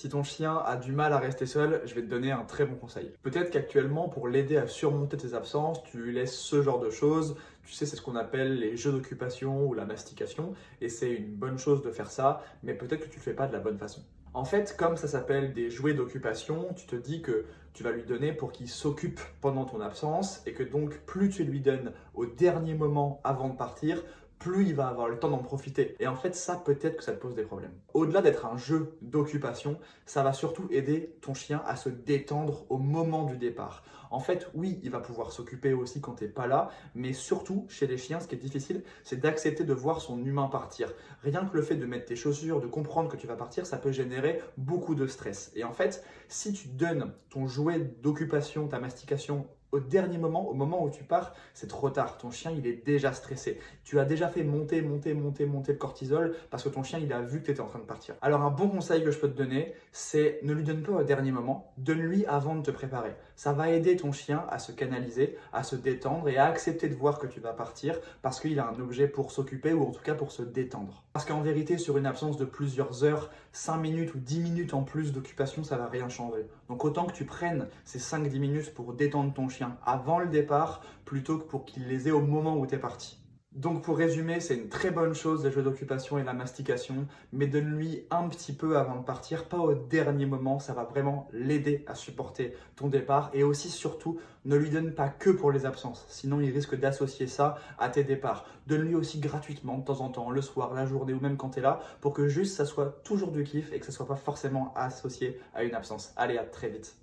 Si ton chien a du mal à rester seul, je vais te donner un très bon conseil. Peut-être qu'actuellement, pour l'aider à surmonter tes absences, tu lui laisses ce genre de choses. Tu sais, c'est ce qu'on appelle les jeux d'occupation ou la mastication, et c'est une bonne chose de faire ça, mais peut-être que tu ne le fais pas de la bonne façon. En fait, comme ça s'appelle des jouets d'occupation, tu te dis que tu vas lui donner pour qu'il s'occupe pendant ton absence, et que donc plus tu lui donnes au dernier moment avant de partir, plus il va avoir le temps d'en profiter. Et en fait, ça, peut-être que ça te pose des problèmes. Au-delà d'être un jeu d'occupation, ça va surtout aider ton chien à se détendre au moment du départ. En fait, oui, il va pouvoir s'occuper aussi quand tu n'es pas là, mais surtout, chez les chiens, ce qui est difficile, c'est d'accepter de voir son humain partir. Rien que le fait de mettre tes chaussures, de comprendre que tu vas partir, ça peut générer beaucoup de stress. Et en fait, si tu donnes ton jouet d'occupation, ta mastication, au dernier moment, au moment où tu pars, c'est trop tard. Ton chien, il est déjà stressé. Tu as déjà fait monter le cortisol parce que ton chien, il a vu que tu étais en train de partir. Alors, un bon conseil que je peux te donner, c'est ne lui donne pas au dernier moment, donne-lui avant de te préparer. Ça va aider ton chien à se canaliser, à se détendre et à accepter de voir que tu vas partir parce qu'il a un objet pour s'occuper ou en tout cas pour se détendre. Parce qu'en vérité, sur une absence de plusieurs heures, 5 minutes ou 10 minutes en plus d'occupation, ça va rien changer. Donc autant que tu prennes ces 5-10 minutes pour détendre ton chien avant le départ plutôt que pour qu'il les ait au moment où tu es parti. Donc pour résumer, c'est une très bonne chose les jeux d'occupation et la mastication, mais donne-lui un petit peu avant de partir, pas au dernier moment, ça va vraiment l'aider à supporter ton départ et aussi surtout ne lui donne pas que pour les absences, sinon il risque d'associer ça à tes départs. Donne-lui aussi gratuitement de temps en temps, le soir, la journée ou même quand tu es là, pour que juste ça soit toujours du kiff et que ça soit pas forcément associé à une absence. Allez, à très vite.